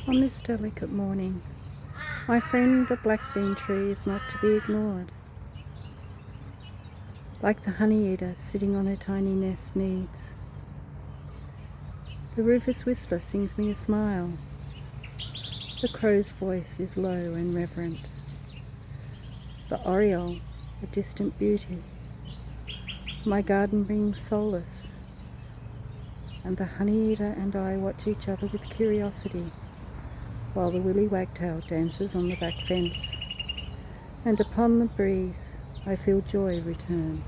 On this delicate morning, my friend the black bean tree is not to be ignored. Like the honey eater sitting on her tiny nest needs. The rufous whistler sings me a smile. The crow's voice is low and reverent. The oriole, a distant beauty. My garden brings solace, and the honey eater and I watch each other with curiosity, while the willy wagtail dances on the back fence, and upon the breeze I feel joy return.